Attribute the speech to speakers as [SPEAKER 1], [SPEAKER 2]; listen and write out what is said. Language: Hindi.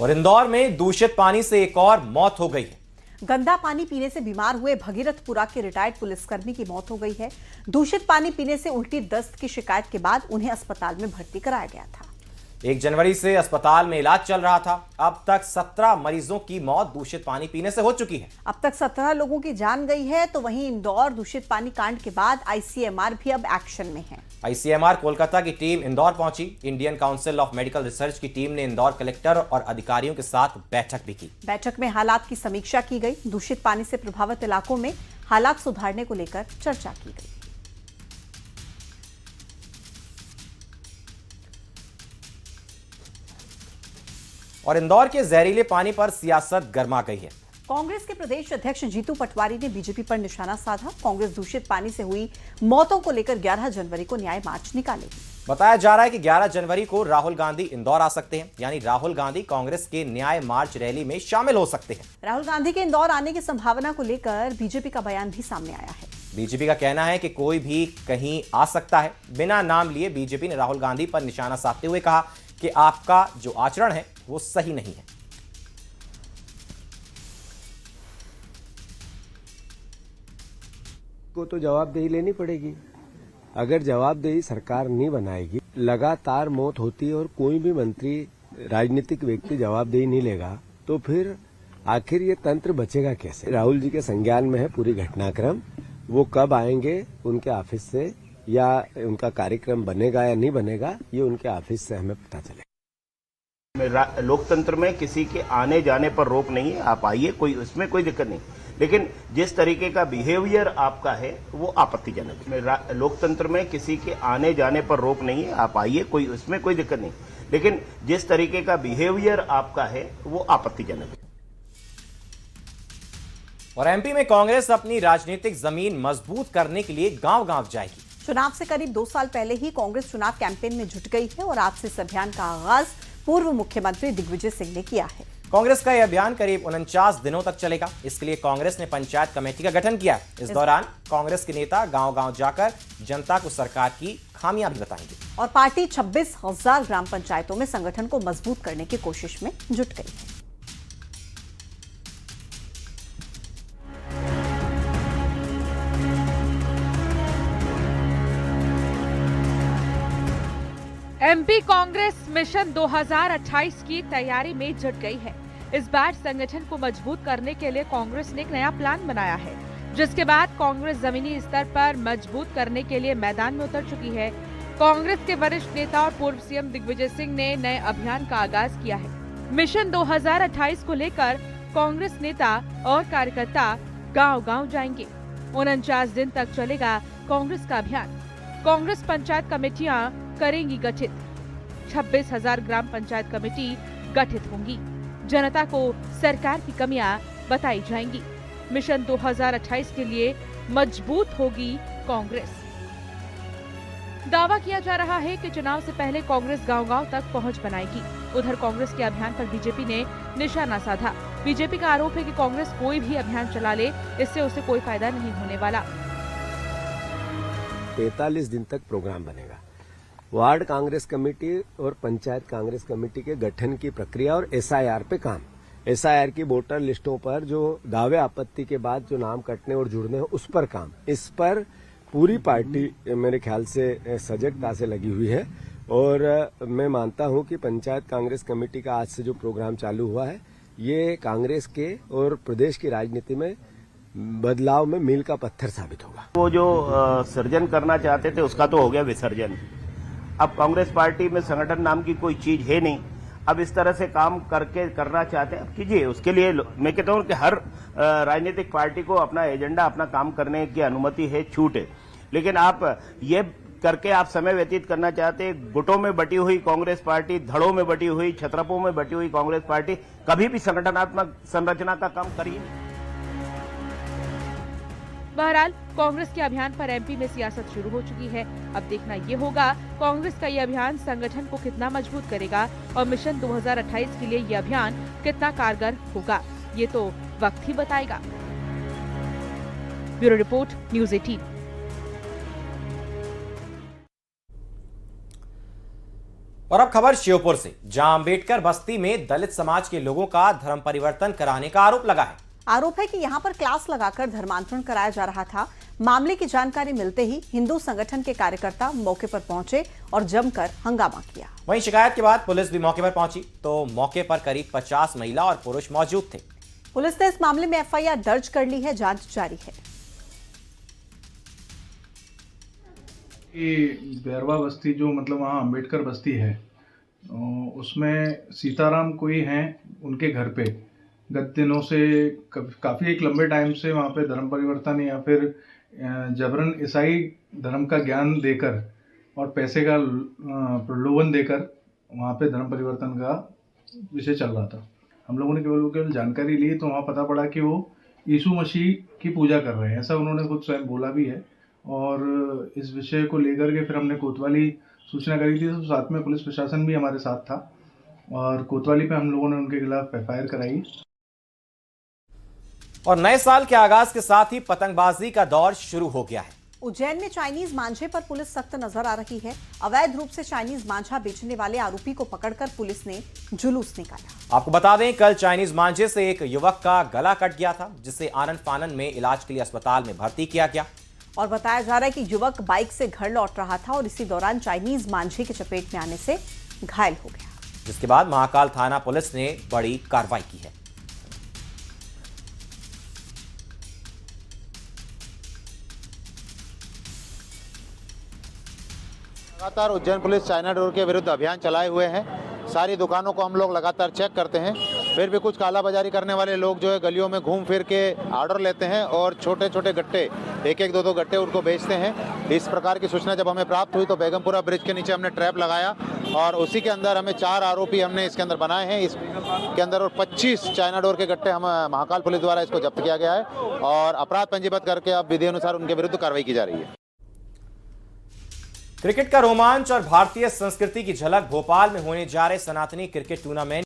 [SPEAKER 1] और इंदौर में दूषित पानी से एक और मौत हो गई है।
[SPEAKER 2] गंदा पानी पीने से बीमार हुए भगीरथपुरा के रिटायर्ड पुलिसकर्मी की मौत हो गई है। दूषित पानी पीने से उल्टी दस्त की शिकायत के बाद उन्हें अस्पताल में भर्ती कराया गया था।
[SPEAKER 1] 1 जनवरी से अस्पताल में इलाज चल रहा था। अब तक 17 मरीजों की मौत दूषित पानी पीने से हो चुकी है।
[SPEAKER 2] अब तक 17 लोगों की जान गई है। तो वहीं इंदौर दूषित पानी कांड के बाद आईसीएमआर भी अब एक्शन में है।
[SPEAKER 1] आईसीएमआर कोलकाता की टीम इंदौर पहुंची। Indian council of medical research की टीम ने इंदौर कलेक्टर और अधिकारियों के साथ बैठक भी की।
[SPEAKER 2] बैठक में हालात की समीक्षा की गई। दूषित पानी से प्रभावित इलाकों में हालात सुधारने को लेकर चर्चा की गई।
[SPEAKER 1] और इंदौर के जहरीले पानी पर सियासत गर्मा गई है।
[SPEAKER 2] कांग्रेस के प्रदेश अध्यक्ष जीतू पटवारी ने बीजेपी पर निशाना साधा। कांग्रेस दूषित पानी से हुई मौतों को लेकर 11 जनवरी को न्याय मार्च निकालेगी।
[SPEAKER 1] बताया जा रहा है कि 11 जनवरी को राहुल गांधी इंदौर आ सकते हैं, यानी राहुल गांधी कांग्रेस के न्याय मार्च रैली में शामिल हो सकते हैं।
[SPEAKER 2] राहुल गांधी के इंदौर आने की संभावना को लेकर बीजेपी का बयान भी सामने आया है।
[SPEAKER 1] बीजेपी का कहना है कि कोई भी कहीं आ सकता है। बिना नाम लिए बीजेपी ने राहुल गांधी पर निशाना साधते हुए कहा कि आपका जो आचरण है वो सही नहीं है।
[SPEAKER 3] को तो जवाबदेही लेनी पड़ेगी। अगर जवाबदेही सरकार नहीं बनाएगी, लगातार मौत होती है और कोई भी मंत्री, राजनीतिक व्यक्ति जवाबदेही नहीं लेगा, तो फिर आखिर ये तंत्र बचेगा कैसे? राहुल जी के संज्ञान में है पूरी घटनाक्रम। वो कब आएंगे उनके ऑफिस से, या उनका कार्यक्रम बनेगा या नहीं बनेगा, ये उनके ऑफिस से हमें पता चलेगा।
[SPEAKER 4] लोकतंत्र में किसी के आने जाने पर रोक नहीं है। आप आइए, कोई उसमें कोई दिक्कत नहीं, लेकिन जिस तरीके का बिहेवियर आपका है वो आपत्तिजनक है। लोकतंत्र में किसी के आने जाने पर रोक नहीं है। आप आइए, कोई उसमें कोई दिक्कत नहीं, लेकिन जिस तरीके का बिहेवियर आपका है वो आपत्तिजनक है।
[SPEAKER 1] और एमपी में कांग्रेस अपनी राजनीतिक जमीन मजबूत करने के लिए गांव-गांव जाएगी।
[SPEAKER 2] चुनाव से करीब 2 साल पहले ही कांग्रेस चुनाव कैंपेन में जुट गई है और आज से इस अभियान का आगाज पूर्व मुख्यमंत्री दिग्विजय सिंह ने किया है।
[SPEAKER 1] कांग्रेस का यह अभियान करीब 49 दिनों तक चलेगा। इसके लिए कांग्रेस ने पंचायत कमेटी का गठन किया। इस दौरान कांग्रेस के नेता गांव-गांव जाकर जनता को सरकार की खामियां भी बताएंगे।
[SPEAKER 2] और पार्टी 26,000 ग्राम पंचायतों में संगठन को मजबूत करने की कोशिश में जुट गई है।
[SPEAKER 5] एमपी कांग्रेस मिशन 2028 की तैयारी में जुट गई है। इस बार संगठन को मजबूत करने के लिए कांग्रेस ने एक नया प्लान बनाया है, जिसके बाद कांग्रेस जमीनी स्तर पर मजबूत करने के लिए मैदान में उतर चुकी है। कांग्रेस के वरिष्ठ नेता और पूर्व सीएम दिग्विजय सिंह ने नए अभियान का आगाज किया है। मिशन 2028 को लेकर कांग्रेस नेता और कार्यकर्ता गांव-गांव जाएंगे। 49 दिन तक चलेगा कांग्रेस का अभियान। कांग्रेस पंचायत कमेटियां करेंगी गठित। 26,000 ग्राम पंचायत कमेटी गठित होंगी। जनता को सरकार की कमियां बताई जाएंगी। मिशन 2028 के लिए मजबूत होगी कांग्रेस। दावा किया जा रहा है कि चुनाव से पहले कांग्रेस गांव-गांव तक पहुंच बनाएगी। उधर कांग्रेस के अभियान पर बीजेपी ने निशाना साधा। बीजेपी का आरोप है कि कांग्रेस कोई भी अभियान चला ले, इससे उसे कोई फायदा नहीं होने वाला।
[SPEAKER 3] 43 दिन तक प्रोग्राम बनेगा। वार्ड कांग्रेस कमेटी और पंचायत कांग्रेस कमेटी के गठन की प्रक्रिया और एसआईआर पे काम। एसआईआर की वोटर लिस्टों पर जो दावे आपत्ति के बाद जो नाम कटने और जुड़ने हैं उस पर काम। इस पर पूरी पार्टी मेरे ख्याल से सजगता से लगी हुई है। और मैं मानता हूं कि पंचायत कांग्रेस कमेटी का आज से जो प्रोग्राम चालू हुआ है, ये कांग्रेस के और प्रदेश की राजनीति में बदलाव में मील का पत्थर साबित होगा।
[SPEAKER 4] वो जो सृजन करना चाहते थे उसका तो हो गया विसर्जन। अब कांग्रेस पार्टी में संगठन नाम की कोई चीज है नहीं। अब इस तरह से काम करके करना चाहते हैं, अब कीजिए। उसके लिए मैं कहता हूं कि हर राजनीतिक पार्टी को अपना एजेंडा, अपना काम करने की अनुमति है, छूट है। लेकिन आप ये करके आप समय व्यतीत करना चाहते हैं। गुटों में बटी हुई कांग्रेस पार्टी, धड़ों में बटी हुई, छत्रपों में बटी हुई कांग्रेस पार्टी कभी भी संगठनात्मक संरचना का काम करिए।
[SPEAKER 5] बहरहाल कांग्रेस के अभियान पर एमपी में सियासत शुरू हो चुकी है। अब देखना ये होगा कांग्रेस का ये अभियान संगठन को कितना मजबूत करेगा और मिशन 2028 के लिए ये अभियान कितना कारगर होगा, ये तो वक्त ही बताएगा। Bureau report, news 18।
[SPEAKER 1] और अब खबर श्योपुर से, जहां अंबेडकर बस्ती में दलित समाज के लोगों का धर्म परिवर्तन कराने का आरोप लगा है।
[SPEAKER 2] आरोप है कि यहां पर क्लास लगाकर धर्मांतरण कराया जा रहा था। मामले की जानकारी मिलते ही हिंदू संगठन के कार्यकर्ता मौके पर पहुंचे और जमकर हंगामा किया।
[SPEAKER 1] वहीं शिकायत के बाद पुलिस भी मौके पर पहुंची तो मौके पर करीब 50 महिला और पुरुष मौजूद थे।
[SPEAKER 2] पुलिस ने इस मामले में एफआईआर दर्ज कर ली है, जांच जारी है।
[SPEAKER 6] ये बैरवा बस्ती जो मतलब वहाँ अम्बेडकर बस्ती है, उसमें सीताराम कोई हैं, उनके घर पे गत दिनों से काफ़ी एक लंबे टाइम से वहाँ पे धर्म परिवर्तन या फिर जबरन ईसाई धर्म का ज्ञान देकर और पैसे का प्रलोभन देकर वहाँ पे धर्म परिवर्तन का विषय चल रहा था। हम लोगों ने केवल जानकारी ली तो वहाँ पता पड़ा कि वो यीशु मसीह की पूजा कर रहे हैं, ऐसा उन्होंने खुद स्वयं बोला भी है। और इस विषय को लेकर के फिर हमने कोतवाली सूचना करी थी, तो साथ में पुलिस प्रशासन भी हमारे साथ था और कोतवाली पे हम लोगों ने उनके खिलाफ एफआईआर कराई।
[SPEAKER 1] और नए साल के आगाज के साथ ही पतंगबाजी का दौर शुरू हो गया है।
[SPEAKER 2] उज्जैन में चाइनीज मांझे पर पुलिस सख्त नजर आ रही है। अवैध रूप से चाइनीज मांझा बेचने वाले आरोपी को पकड़कर पुलिस ने जुलूस निकाला।
[SPEAKER 1] आपको बता दें, कल चाइनीज मांझे से एक युवक का गला कट गया था, जिसे आनन फानन में इलाज के लिए अस्पताल में भर्ती किया गया।
[SPEAKER 2] और बताया जा रहा है कि युवक बाइक से घर लौट रहा था और इसी दौरान चाइनीज मांझे के चपेट में आने से घायल हो गया,
[SPEAKER 1] जिसके बाद महाकाल थाना पुलिस ने बड़ी कार्रवाई की है।
[SPEAKER 7] लगातार उज्जैन पुलिस चाइना डोर के विरुद्ध अभियान चलाए हुए हैं। सारी दुकानों को हम लोग लगातार चेक करते हैं। फिर भी कुछ कालाबाजारी करने वाले लोग जो है गलियों में घूम फिर के ऑर्डर लेते हैं और छोटे छोटे गट्टे, एक एक दो गट्टे उनको बेचते हैं। इस प्रकार की सूचना जब हमें प्राप्त हुई तो बेगमपुरा ब्रिज के नीचे हमने ट्रैप लगाया और उसी के अंदर हमें 4 आरोपी हमने इसके अंदर बनाए हैं। इसके अंदर और 25 चाइना डोर के गट्टे हम महाकाल पुलिस द्वारा इसको जब्त किया गया है और अपराध पंजीबद्ध करके अब विधि अनुसार उनके विरुद्ध कार्रवाई की जा रही है।
[SPEAKER 1] क्रिकेट का रोमांच और भारतीय संस्कृति की झलक भोपाल में होने जा रहे सनातनी क्रिकेट टूर्नामेंट